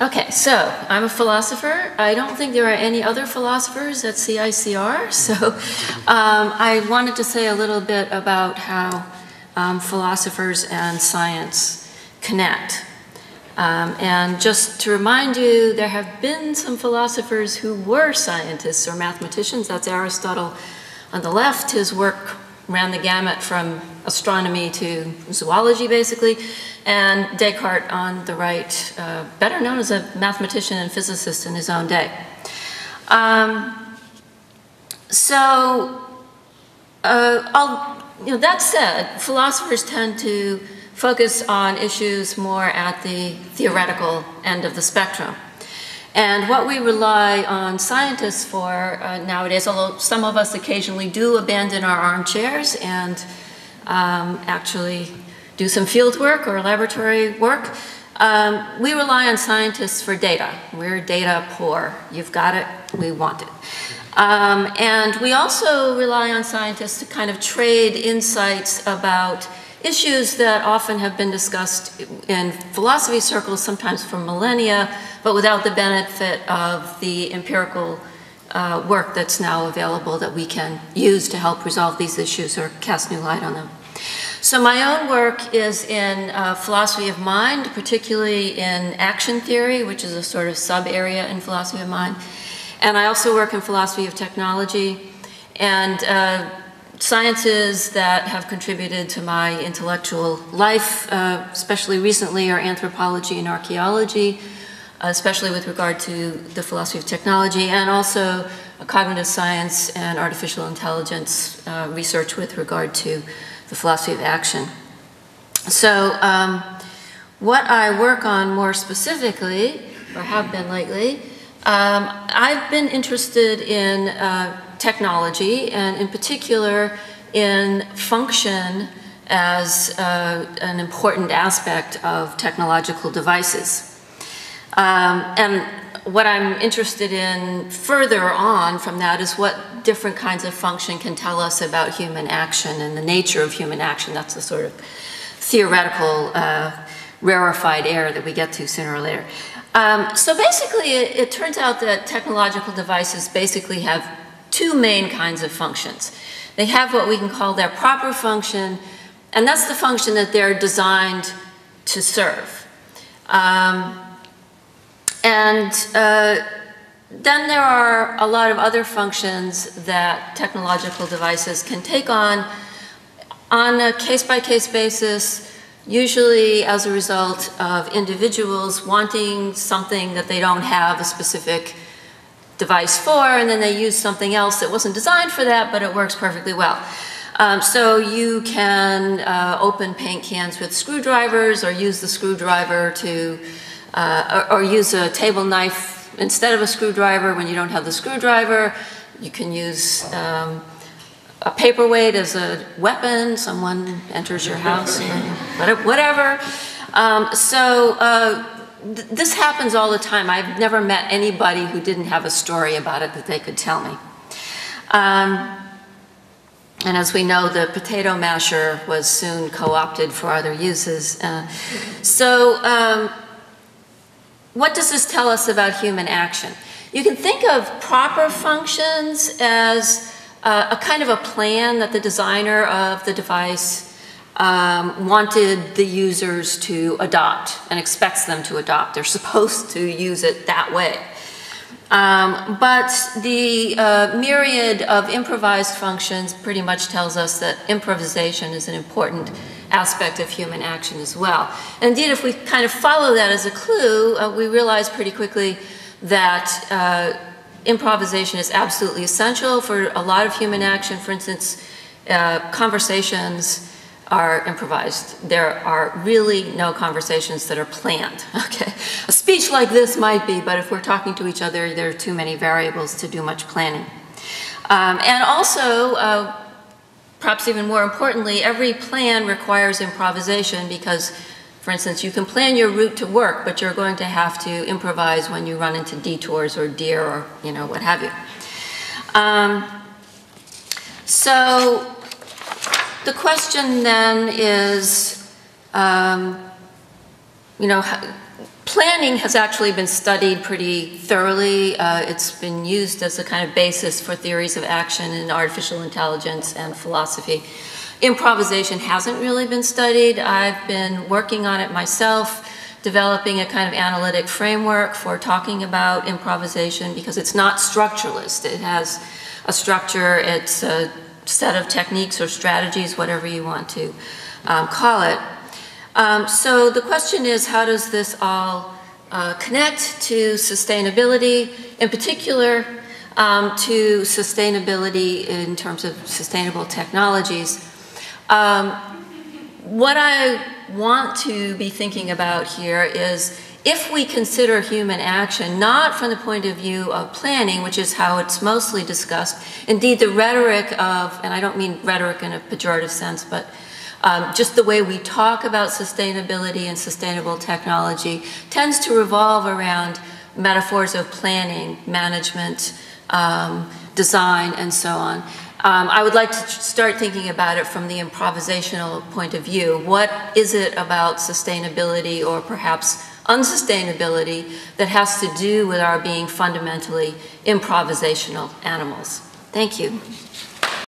Okay, so I'm a philosopher. I don't think there are any other philosophers at CICR, so I wanted to say a little bit about how philosophers and science connect. And just to remind you, there have been some philosophers who were scientists or mathematicians. That's Aristotle on the left. His work ran the gamut from astronomy to zoology, basically, and Descartes on the right, better known as a mathematician and physicist in his own day. That said, philosophers tend to focus on issues more at the theoretical end of the spectrum. And what we rely on scientists for nowadays, although some of us occasionally do abandon our armchairs and actually do some field work or laboratory work, we rely on scientists for data. We're data poor. You've got it, we want it. And we also rely on scientists to kind of trade insights about issues that often have been discussed in philosophy circles, sometimes for millennia, but without the benefit of the empirical work that's now available that we can use to help resolve these issues or cast new light on them. So my own work is in philosophy of mind, particularly in action theory, which is a sort of sub-area in philosophy of mind. And I also work in philosophy of technology and sciences that have contributed to my intellectual life, especially recently, are anthropology and archaeology, especially with regard to the philosophy of technology, and also cognitive science and artificial intelligence research with regard to the philosophy of action. So what I work on more specifically, or have been lately, I've been interested in technology, and in particular in function as an important aspect of technological devices. And what I'm interested in further on from that is what different kinds of function can tell us about human action and the nature of human action. That's the sort of theoretical, rarefied air that we get to sooner or later. So basically, it turns out that technological devices basically have two main kinds of functions. They have what we can call their proper function, and that's the function that they're designed to serve. Then there are a lot of other functions that technological devices can take on a case-by-case basis, usually as a result of individuals wanting something that they don't have a specific device for, and then they use something else that wasn't designed for that, but it works perfectly well. So you can open paint cans with screwdrivers, or use the screwdriver to, or use a table knife instead of a screwdriver when you don't have the screwdriver. You can use a paperweight as a weapon. Someone enters your house, and whatever. This happens all the time. I've never met anybody who didn't have a story about it that they could tell me. And as we know, the potato masher was soon co-opted for other uses. What does this tell us about human action? You can think of proper functions as a kind of a plan that the designer of the device wanted the users to adopt and expects them to adopt. They're supposed to use it that way. But the myriad of improvised functions pretty much tells us that improvisation is an important aspect of human action as well. And indeed, if we kind of follow that as a clue, we realize pretty quickly that improvisation is absolutely essential for a lot of human action. For instance, conversations are improvised. There are really no conversations that are planned. Okay, a speech like this might be, but if we're talking to each other, there are too many variables to do much planning. And also, perhaps even more importantly, every plan requires improvisation because, for instance, you can plan your route to work, but you're going to have to improvise when you run into detours or deer or, you know, what have you. So the question then is, you know, planning has actually been studied pretty thoroughly. It's been used as a kind of basis for theories of action in artificial intelligence and philosophy. Improvisation hasn't really been studied. I've been working on it myself, developing a kind of analytic framework for talking about improvisation because it's not structuralist. It has a structure, it's a set of techniques or strategies, whatever you want to call it. So the question is, how does this all connect to sustainability, in particular to sustainability in terms of sustainable technologies? What I want to be thinking about here is if we consider human action not from the point of view of planning, which is how it's mostly discussed, indeed the rhetoric of, and I don't mean rhetoric in a pejorative sense, but just the way we talk about sustainability and sustainable technology tends to revolve around metaphors of planning, management, design, and so on. I would like to start thinking about it from the improvisational point of view. What is it about sustainability or perhaps unsustainability that has to do with our being fundamentally improvisational animals? Thank you.